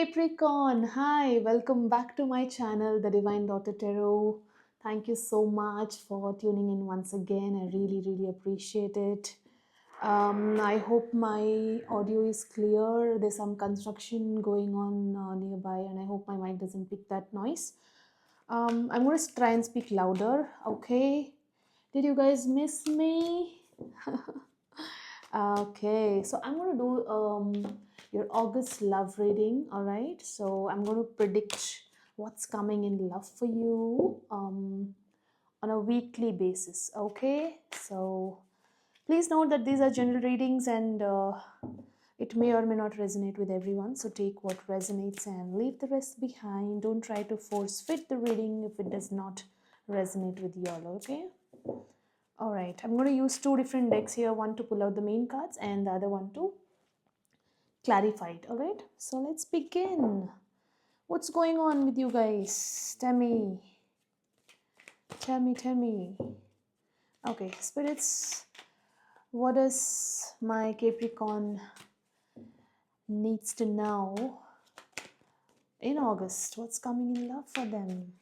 Capricorn, hi, welcome back to my channel, The Divine Daughter Tarot. Thank you so much for tuning in once again. I really appreciate it. I hope my audio is clear. There's some construction going on nearby, and I hope my mic doesn't pick that noise. I'm going to try and speak louder, okay? Did you guys miss me? Okay, so I'm going to do your August love reading, all right? So I'm going to predict what's coming in love for you on a weekly basis, okay? So please note that these are general readings and it may or may not resonate with everyone. So take what resonates and leave the rest behind. Don't try to force fit the reading if it does not resonate with you all, okay? All right, I'm going to use two different decks here, one to pull out the main cards and the other one to clarify it. All right, so let's begin. What's going on with you guys? Tell me. Okay, spirits, what does my Capricorn needs to know in August? What's coming in love for them?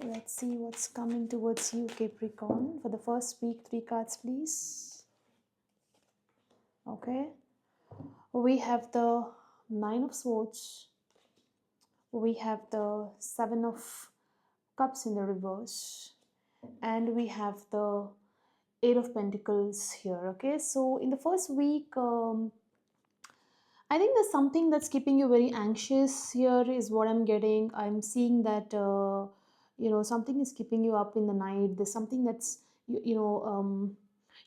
Let's see what's coming towards you, Capricorn. For the first week, three cards, please. Okay. We have the Nine of Swords. We have the Seven of Cups in the reverse. And we have the Eight of Pentacles here. Okay, so in the first week, I think there's something that's keeping you very anxious here, is what I'm getting. I'm seeing that, something is keeping you up in the night. There's something that's, you're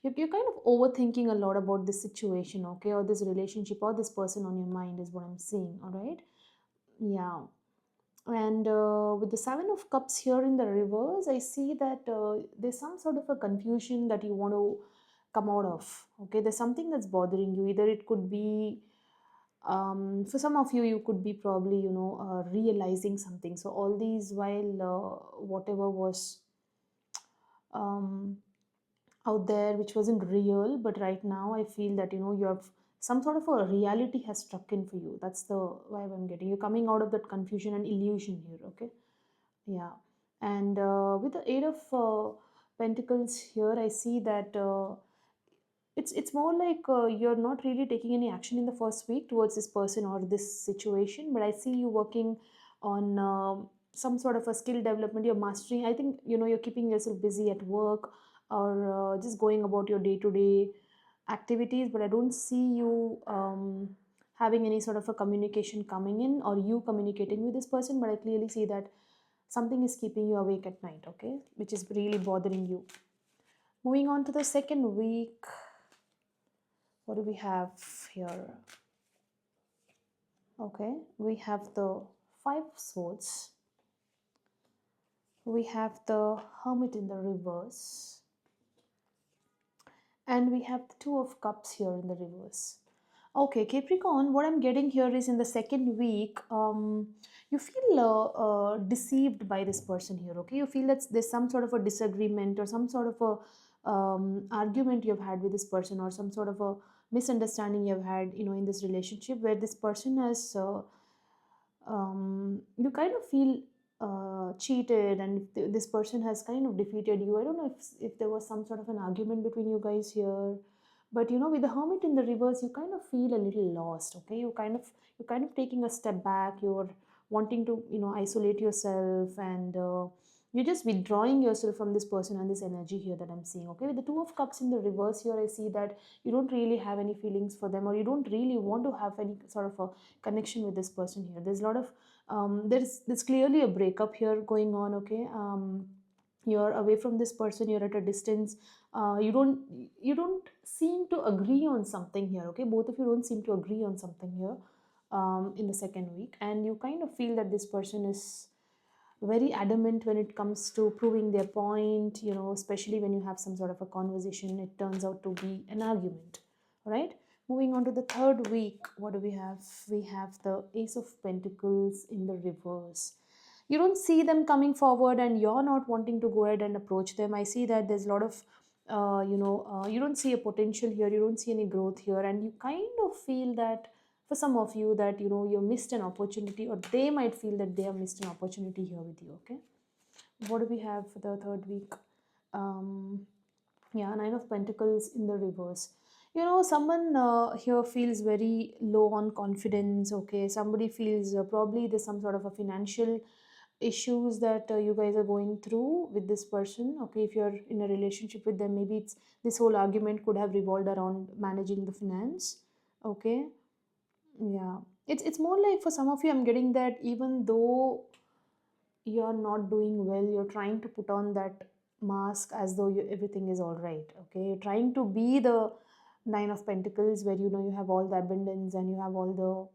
kind of overthinking a lot about this situation, okay, or this relationship or this person on your mind, is what I'm seeing, all right? Yeah. And with the Seven of Cups here in the reverse, I see that there's some sort of a confusion that you want to come out of, okay? There's something that's bothering you. Either it could be for some of you, you could be probably realizing something. So all these while whatever was um, out there which wasn't real, but right now I feel that you have some sort of a reality has struck in for you. That's the vibe I'm getting. You're coming out of that confusion and illusion here, okay? Yeah. And with the Eight of Pentacles here, I see that it's more like you're not really taking any action in the first week towards this person or this situation, but I see you working on some sort of a skill development. You're mastering. I think you're keeping yourself busy at work, or just going about your day to day activities, but I don't see you having any sort of a communication coming in or you communicating with this person, but I clearly see that something is keeping you awake at night, okay, which is really bothering you. Moving on to the second week, what do we have here? Okay, we have the Five of Swords. We have the Hermit in the reverse. And we have the Two of Cups here in the reverse. Okay, Capricorn, what I'm getting here is in the second week, you feel deceived by this person here, okay? You feel that there's some sort of a disagreement or some sort of a argument you've had with this person, or some sort of a misunderstanding you've had, in this relationship, where this person has, you kind of feel cheated, and this person has kind of defeated you. I don't know if there was some sort of an argument between you guys here, but with the Hermit in the reverse, you kind of feel a little lost, okay? You're kind of taking a step back. You're wanting to isolate yourself, and you're just withdrawing yourself from this person and this energy here that I'm seeing, okay? With the Two of Cups in the reverse here, I see that you don't really have any feelings for them, or you don't really want to have any sort of a connection with this person here. There's a lot of there's clearly a breakup here going on, okay? You're away from this person, you're at a distance. You don't seem to agree on something here, okay? Both of you don't seem to agree on something here in the second week, and you kind of feel that this person is very adamant when it comes to proving their point, especially when you have some sort of a conversation, it turns out to be an argument. All right, moving on to the third week, what do we have? We have the Ace of Pentacles in the reverse. You don't see them coming forward, and you're not wanting to go ahead and approach them. I see that there's a lot of you don't see a potential here, you don't see any growth here, and you kind of feel that for some of you that you missed an opportunity, or they might feel that they have missed an opportunity here with you. Okay, what do we have for the third week? um yeah, Nine of Pentacles in the reverse. Someone here feels very low on confidence. Okay, somebody feels probably there's some sort of a financial issues that you guys are going through with this person. Okay, if you're in a relationship with them, maybe it's this whole argument could have revolved around managing the finance. Okay, yeah, it's more like for some of you, I'm getting that even though you're not doing well, you're trying to put on that mask as though everything is all right. Okay, you're trying to be the Nine of Pentacles, where you have all the abundance and you have all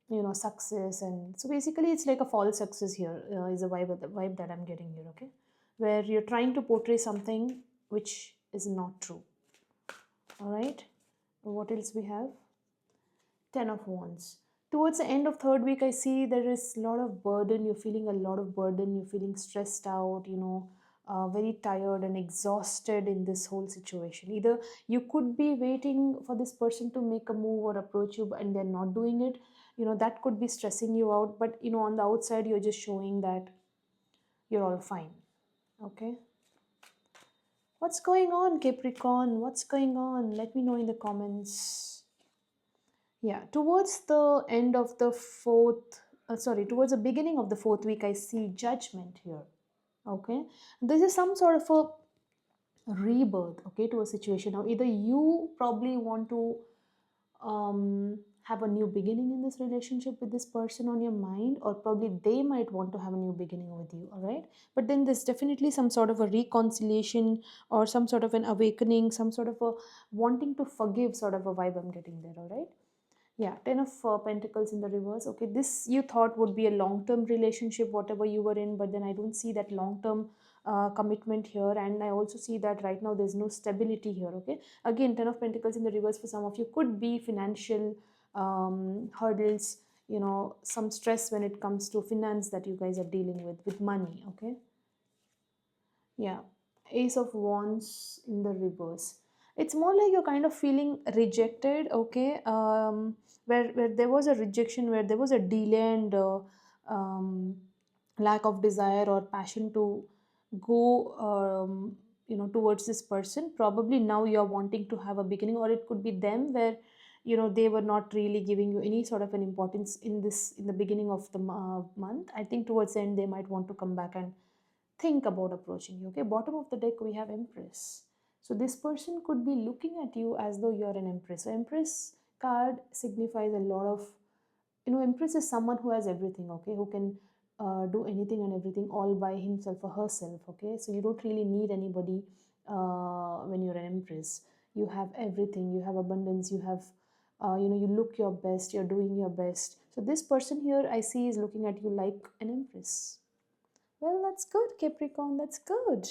the success. And so basically it's like a false success here, is a vibe that I'm getting here. Okay, where you're trying to portray something which is not true. All right, what else we have? Ten of Wands. Towards the end of third week, I see there is a lot of burden. You're feeling a lot of burden. You're feeling stressed out, very tired and exhausted in this whole situation. Either you could be waiting for this person to make a move or approach you, and they're not doing it. That could be stressing you out. But, on the outside, you're just showing that you're all fine. Okay. What's going on, Capricorn? What's going on? Let me know in the comments. Yeah, towards the end of the towards the beginning of the fourth week, I see Judgment here. Okay, this is some sort of a rebirth, okay, to a situation. Now, either you probably want to have a new beginning in this relationship with this person on your mind, or probably they might want to have a new beginning with you. All right, but then there's definitely some sort of a reconciliation, or some sort of an awakening, some sort of a wanting to forgive sort of a vibe I'm getting there. All right. Yeah, Ten of Pentacles in the reverse. Okay, this you thought would be a long term relationship, whatever you were in, but then I don't see that long term commitment here. And I also see that right now there's no stability here. Okay, again, Ten of Pentacles in the reverse for some of you could be financial hurdles, some stress when it comes to finance that you guys are dealing with money. Okay, yeah, Ace of Wands in the reverse. It's more like you're kind of feeling rejected. Okay, where there was a rejection, where there was a delay and um, lack of desire or passion to go, towards this person. Probably now you're wanting to have a beginning, or it could be them where they were not really giving you any sort of an importance in the beginning of the month. I think towards the end they might want to come back and think about approaching you. Okay, bottom of the deck we have Empress. So this person could be looking at you as though you're an Empress. So Empress card signifies a lot of, Empress is someone who has everything. Okay, who can do anything and everything all by himself or herself. Okay, so you don't really need anybody when you're an Empress. You have everything. You have abundance. You have you look your best. You're doing your best. So this person here I see is looking at you like an Empress. Well, that's good, Capricorn. That's good.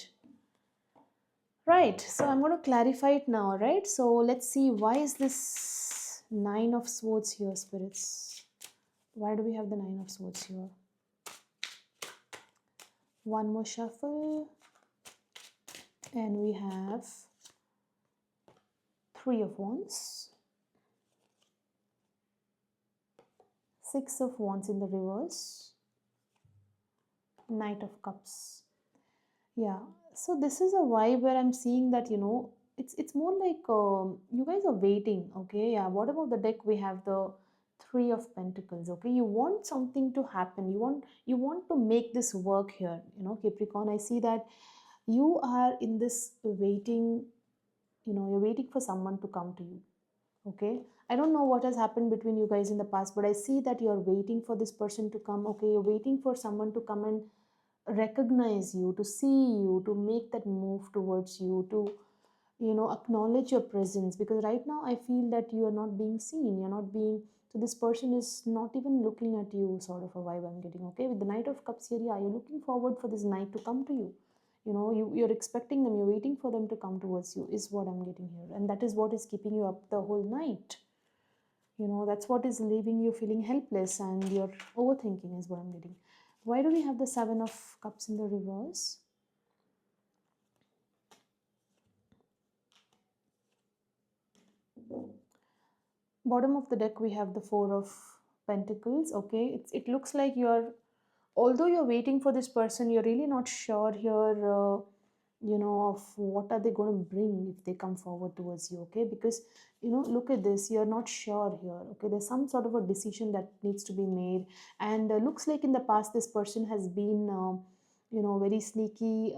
Right. So I'm going to clarify it now, right? So let's see, why is this Nine of Swords here, spirits? Why do we have the Nine of Swords here? One more shuffle. And we have Three of Wands. Six of Wands in the reverse. Knight of Cups. Yeah, so this is a vibe where I'm seeing that it's more like you guys are waiting. Okay, yeah. Bottom of the deck we have the Three of Pentacles. Okay, you want something to happen. You want to make this work here. Capricorn. I see that you are in this waiting. You're waiting for someone to come to you. Okay, I don't know what has happened between you guys in the past, but I see that you're waiting for this person to come. Okay, you're waiting for someone to come and recognize you, to see you, to make that move towards you, to acknowledge your presence. Because right now I feel that you are not being seen, you're not being, so this person is not even looking at you, sort of a vibe I'm getting. Okay, with the Knight of Cups here, yeah, you're looking forward for this knight to come to you. You're expecting them, you're waiting for them to come towards you, is what I'm getting here. And that is what is keeping you up the whole night. That's what is leaving you feeling helpless, and you're overthinking, is what I'm getting. Why do we have the Seven of Cups in the reverse? Bottom of the deck we have the Four of Pentacles. Okay, it looks like you're, although you're waiting for this person, you're really not sure here, of what are they going to bring if they come forward towards you. Okay, because look at this, you're not sure here. Okay, there's some sort of a decision that needs to be made, and looks like in the past this person has been very sneaky,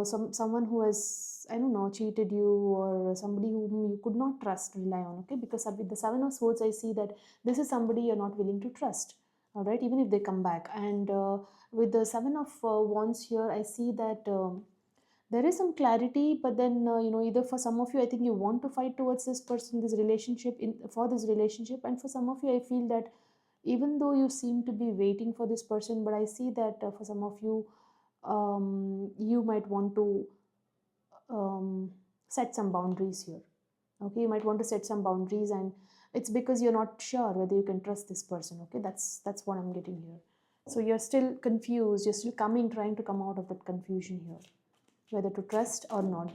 someone who has, I don't know, cheated you, or somebody whom you could not trust, rely on. Okay, because with the Seven of Swords I see that this is somebody you're not willing to trust. All right, even if they come back. And with the Seven of Wands here I see that there is some clarity, but then either for some of you I think you want to fight towards this person, this relationship, for this relationship, and for some of you I feel that even though you seem to be waiting for this person, but I see that for some of you, you might want to um, set some boundaries here. Okay, you might want to set some boundaries, and it's because you're not sure whether you can trust this person. Okay, that's what I'm getting here. So you're still confused, you're still trying to come out of that confusion here, whether to trust or not.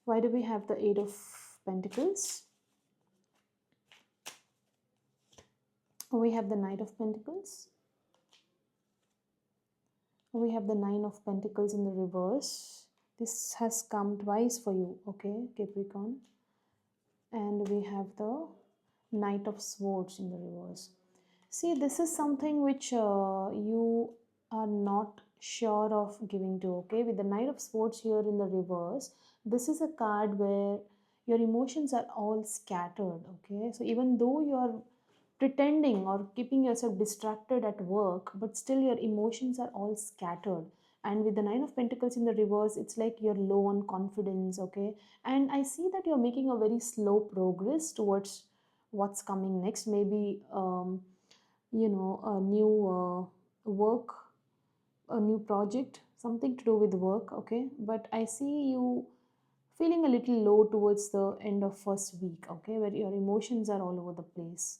Why do we have the Eight of Pentacles? We have the Knight of Pentacles. We have the Nine of Pentacles in the reverse. This has come twice for you, okay, Capricorn. And we have the Knight of Swords in the reverse. See, this is something which you are not sure of giving to, okay? With the Knight of Swords here in the reverse, this is a card where your emotions are all scattered, okay? So even though you're pretending or keeping yourself distracted at work, but still your emotions are all scattered. And with the Nine of Pentacles in the reverse, it's like you're low on confidence, okay? And I see that you're making a very slow progress towards what's coming next. Maybe a new work, a new project, something to do with work. Okay, but I see you feeling a little low towards the end of first week. Okay, where your emotions are all over the place.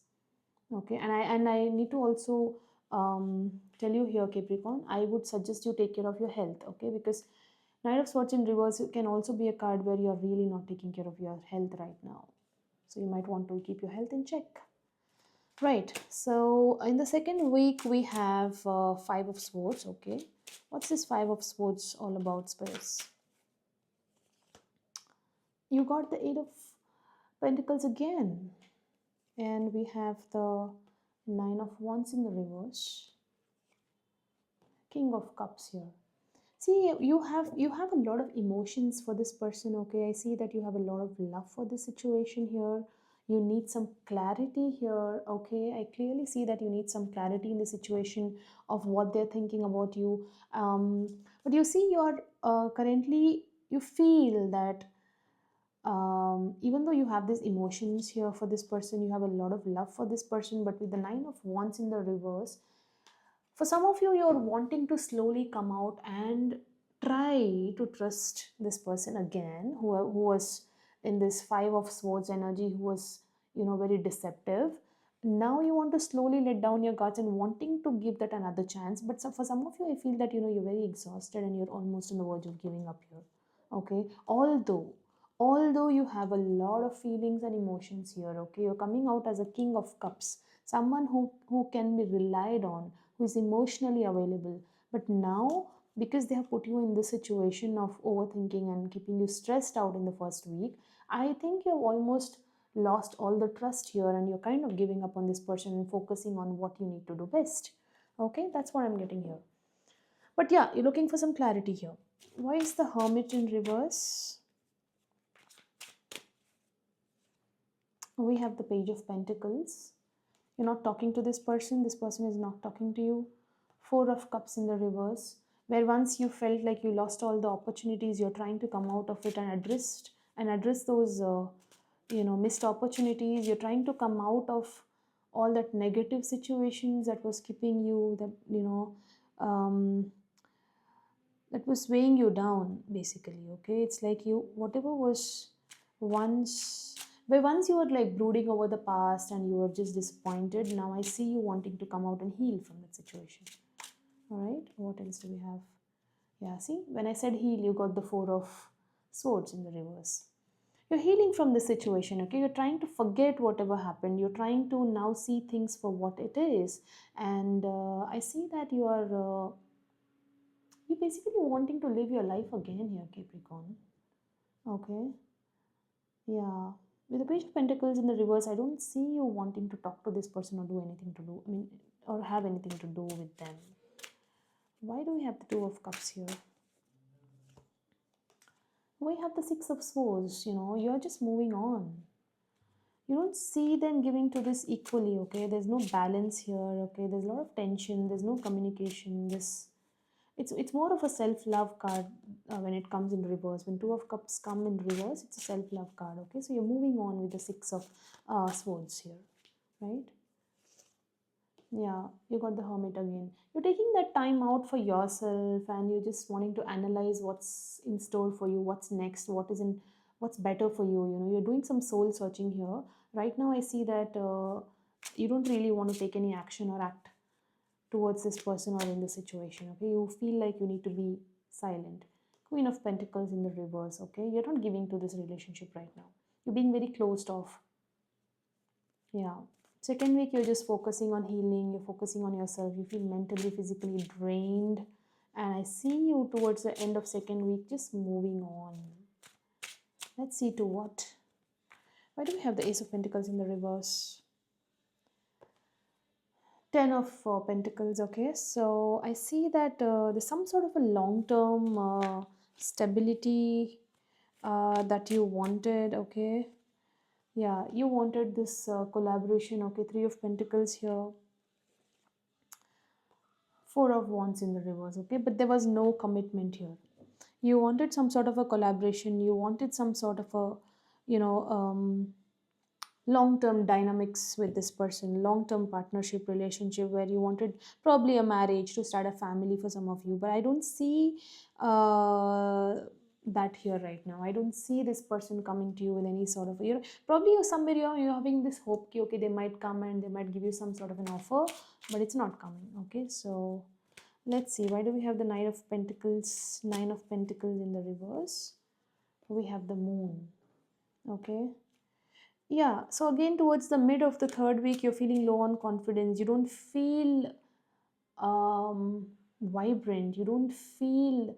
Okay, and I need to also tell you here, Capricorn, I would suggest you take care of your health. Okay, because Knight of Swords in reverse can also be a card where you're really not taking care of your health right now, so you might want to keep your health in check. Right, so in the second week we have Five of Swords. Okay, what's this Five of Swords all about, Spirits? You got the Eight of Pentacles again, and we have the Nine of Wands in the reverse, King of Cups here. See, you have a lot of emotions for this person. Okay, I see that you have a lot of love for this situation here. You need some clarity here. Okay, I clearly see that you need some clarity in the situation of what they're thinking about you. But you see, you're currently, you feel that even though you have these emotions here for this person, you have a lot of love for this person, but with the Nine of Wands in the reverse, for some of you, you're wanting to slowly come out and try to trust this person again, who was in this Five of Swords energy, who was, very deceptive. Now you want to slowly let down your guards and wanting to give that another chance. But for some of you, I feel that, you're very exhausted and you're almost on the verge of giving up here. Okay. Although you have a lot of feelings and emotions here, okay, you're coming out as a King of Cups, someone who can be relied on, who is emotionally available. But now, because they have put you in this situation of overthinking and keeping you stressed out in the first week, I think you've almost lost all the trust here, and you're kind of giving up on this person and focusing on what you need to do best. Okay, that's what I'm getting here. But yeah, you're looking for some clarity here. Why is the Hermit in reverse? We have the Page of Pentacles. You're not talking to this person is not talking to you. Four of Cups in the reverse, where once you felt like you lost all the opportunities, you're trying to come out of it and address those missed opportunities. You're trying to come out of all that negative situations that was keeping you, that that was weighing you down, basically. Okay, it's like you, whatever was once, but once you were like brooding over the past and you were just disappointed, now I see you wanting to come out and heal from that situation. All right, what else do we have? Yeah, see, when I said heal, you got the Four of Swords in the reverse. You're healing from the situation, okay? You're trying to forget whatever happened. You're trying to now see things for what it is. And I see that you're basically wanting to live your life again here, Capricorn. Okay. Yeah. With the Page of Pentacles in the reverse, I don't see you wanting to talk to this person or do anything to do. I mean, or have anything to do with them. Why do we have the Two of Cups here? Why have the Six of Swords? You're just moving on. You don't see them giving to this equally, okay? There's no balance here, okay? There's a lot of tension. There's no communication. It's more of a self-love card when it comes in reverse. When Two of Cups come in reverse, it's a self-love card, okay? So you're moving on with the Six of Swords here, right? Yeah, you got the Hermit again. You're taking that time out for yourself, and you're just wanting to analyze what's in store for you, what's next, what's better for you. You're doing some soul searching here. Right now, I see that you don't really want to take any action or act towards this person or in the situation, okay? You feel like you need to be silent. Queen of Pentacles in the reverse, okay? You're not giving to this relationship right now. You're being very closed off. Yeah. Second week, you're just focusing on healing, you're focusing on yourself, you feel mentally, physically drained. And I see you towards the end of second week just moving on. Let's see to what. Why do we have the Ace of Pentacles in the reverse? Ten of Pentacles, okay. So I see that there's some sort of a long-term stability that you wanted, okay. Yeah, you wanted this collaboration, okay. Three of Pentacles here. Four of Wands in the reverse, okay, but there was no commitment here. You wanted some sort of a collaboration, you wanted some sort of a, you know, long-term dynamics with this person, long-term partnership relationship where you wanted probably a marriage to start a family for some of you, but I don't see that here right now. I don't see this person coming to you with any sort of, probably you're somewhere, you're having this hope, okay, they might come and they might give you some sort of an offer, but it's not coming, okay. So let's see, why do we have the Nine of Pentacles in the reverse? We have the Moon, okay. Yeah, so again, towards the mid of the third week, you're feeling low on confidence. You don't feel vibrant. You don't feel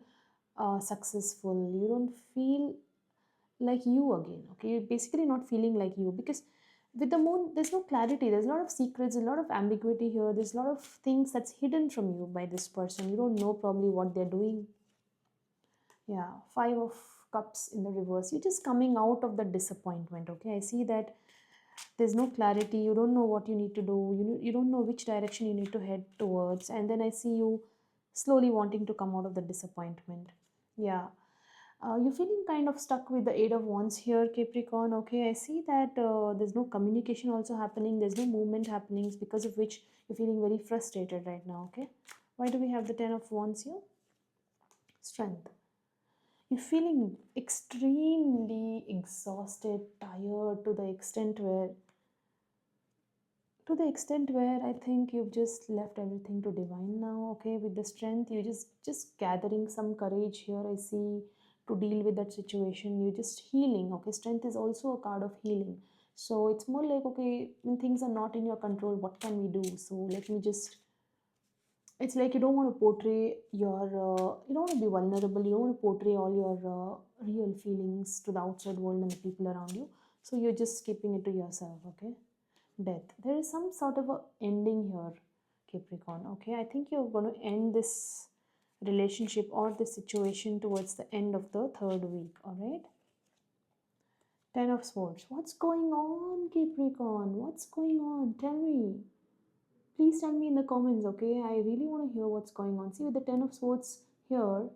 successful. You don't feel like you again. Okay, you're basically not feeling like you because with the moon, there's no clarity. There's a lot of secrets, a lot of ambiguity here. There's a lot of things that's hidden from you by this person. You don't know probably what they're doing. Yeah, Five of Cups in the reverse. You're just coming out of the disappointment. Okay, I see that there's no clarity. You don't know what you need to do. You don't know which direction you need to head towards. And then I see you slowly wanting to come out of the disappointment. Yeah. You're feeling kind of stuck with the Eight of Wands here, Capricorn. Okay, I see that there's no communication also happening. There's no movement happening, because of which you're feeling very frustrated right now. Okay, why do we have the Ten of Wands here? Strength. You're feeling extremely exhausted, tired to the extent where I think you've just left everything to divine now. Okay, with the Strength, you just gathering some courage here, I see, to deal with that situation. You're just healing. Okay, Strength is also a card of healing. So it's more like, okay, when things are not in your control, what can we do? So let me just, it's like you don't want to portray your you don't want to be vulnerable, you don't want to portray all your real feelings to the outside world and the people around you, so you're just keeping it to yourself. Okay, Death. There is some sort of a ending here, Capricorn. Okay, I think you're going to end this relationship or this situation towards the end of the third week. All right, Ten of Swords. What's going on, Capricorn? What's going on? Tell me. Please tell me in the comments, okay? I really want to hear what's going on. See, with the Ten of Swords here,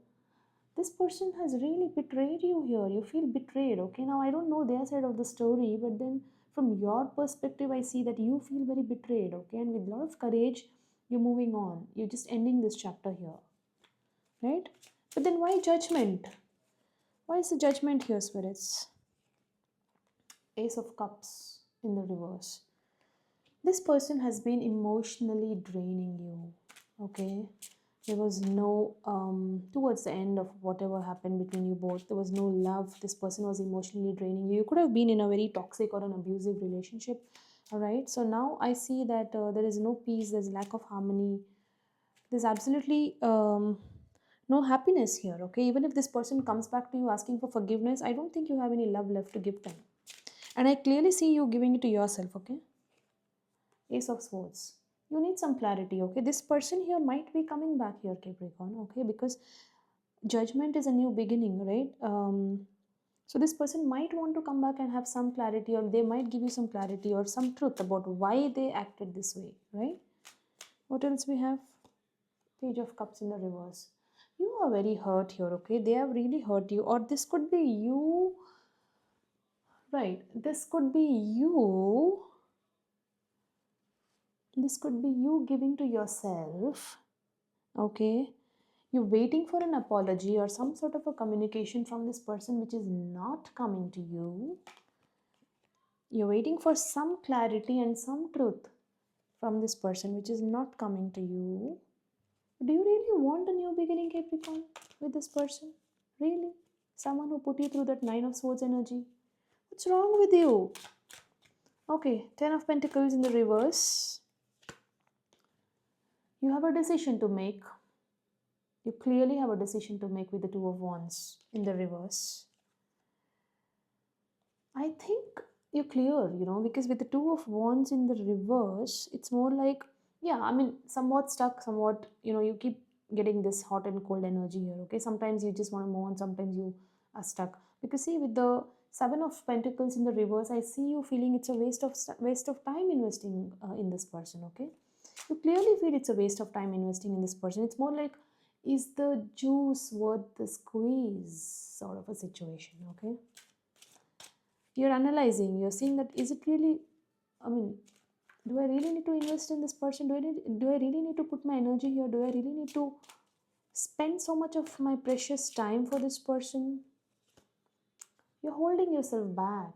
this person has really betrayed you here. You feel betrayed, okay? Now, I don't know their side of the story, but then from your perspective, I see that you feel very betrayed, okay? And with a lot of courage, you're moving on. You're just ending this chapter here, right? But then why judgment? Why is the judgment here, spirits? Ace of Cups in the reverse. This person has been emotionally draining you, okay? There was no, towards the end of whatever happened between you both, there was no love. This person was emotionally draining you. You could have been in a very toxic or an abusive relationship. All right. So now I see that there is no peace, there's lack of harmony, there's absolutely no happiness here. Okay. Even if this person comes back to you asking for forgiveness, I don't think you have any love left to give them. And I clearly see you giving it to yourself. Okay. Ace of Swords. You need some clarity, okay? This person here might be coming back here, Capricorn, okay? Because judgment is a new beginning, right? So this person might want to come back and have some clarity, or they might give you some clarity or some truth about why they acted this way, right? What else we have? Page of Cups in the reverse. You are very hurt here, okay? They have really hurt you, or this could be you, right? This could be you. This could be you giving to yourself, okay? You're waiting for an apology or some sort of a communication from this person which is not coming to you. You're waiting for some clarity and some truth from this person which is not coming to you. Do you really want a new beginning, Capricorn, with this person? Really? Someone who put you through that Nine of Swords energy? What's wrong with you? Okay, Ten of Pentacles in the reverse. You have a decision to make. You clearly have a decision to make with the Two of Wands in the reverse. I think you're clear, because with the Two of Wands in the reverse, it's more like, yeah, I mean, somewhat stuck, somewhat, you keep getting this hot and cold energy here, okay? Sometimes you just want to move on, sometimes you are stuck. Because see, with the Seven of Pentacles in the reverse, I see you feeling it's a waste of time investing in this person, okay? You clearly feel it's a waste of time investing in this person. It's more like, is the juice worth the squeeze sort of a situation, okay? You're analyzing, you're seeing that, is it really, I mean, do I really need to invest in this person? Do I really need to put my energy here? Do I really need to spend so much of my precious time for this person? You're holding yourself back.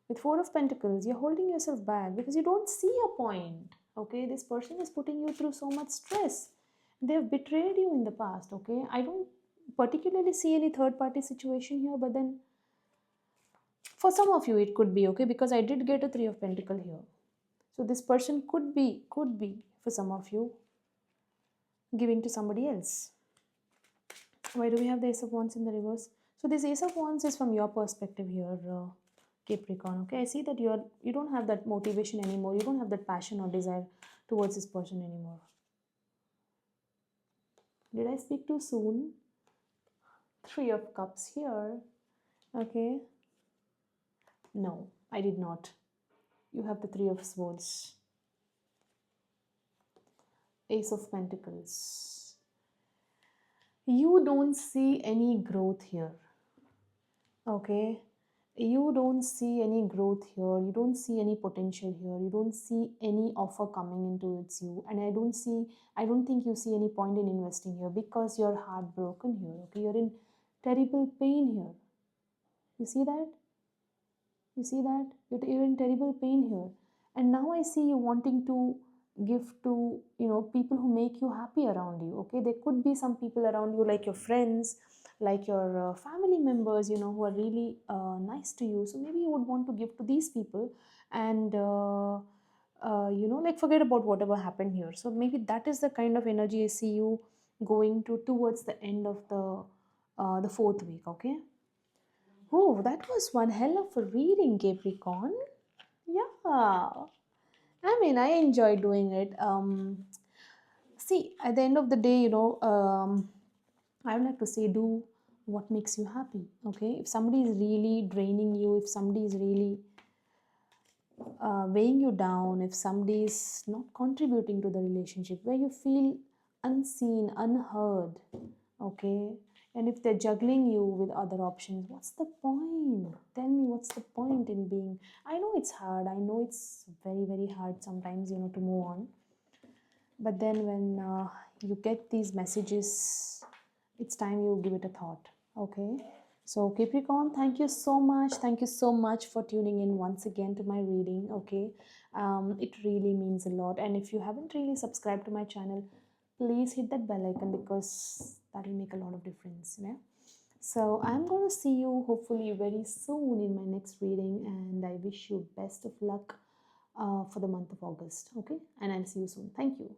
With Four of Pentacles, you're holding yourself back because you don't see a point. Okay, this person is putting you through so much stress. They've betrayed you in the past. Okay, I don't particularly see any third party situation here, but then for some of you it could be, okay, because I did get a Three of Pentacle here. So this person could be for some of you giving to somebody else. Why do we have the Ace of Wands in the reverse? So this Ace of Wands is from your perspective here, Capricorn. Okay, I see that you don't have that motivation anymore. You don't have that passion or desire towards this person anymore. Did I speak too soon? Three of Cups here. Okay. No, I did not. You have the Three of Swords. Ace of Pentacles. You don't see any growth here. Okay, you don't see any growth here, you don't see any potential here, you don't see any offer coming into it's you, and I don't think you see any point in investing here because you're heartbroken here. Okay, you're in terrible pain here. You see that? You're in terrible pain here. And now I see you wanting to give to, people who make you happy around you. Okay, there could be some people around you, like your friends, like your family members, who are really nice to you. So maybe you would want to give to these people, and like, forget about whatever happened here. So maybe that is the kind of energy I see you going to towards the end of the fourth week. Okay. Oh, that was one hell of a reading, Capricorn. Yeah. I mean, I enjoy doing it. See, at the end of the day, I would like to say, do what makes you happy. Okay. If somebody is really draining you, if somebody is really weighing you down, if somebody is not contributing to the relationship, where you feel unseen, unheard, okay, and if they're juggling you with other options, what's the point? Tell me, what's the point in being? I know it's hard, I know it's very, very hard sometimes, to move on. But then when you get these messages, it's time you give it a thought. Okay. So Capricorn, thank you so much. Thank you so much for tuning in once again to my reading. Okay. It really means a lot. And if you haven't really subscribed to my channel, please hit that bell icon because that will make a lot of difference. Yeah. So I'm going to see you hopefully very soon in my next reading, and I wish you best of luck for the month of August. Okay, and I'll see you soon. Thank you.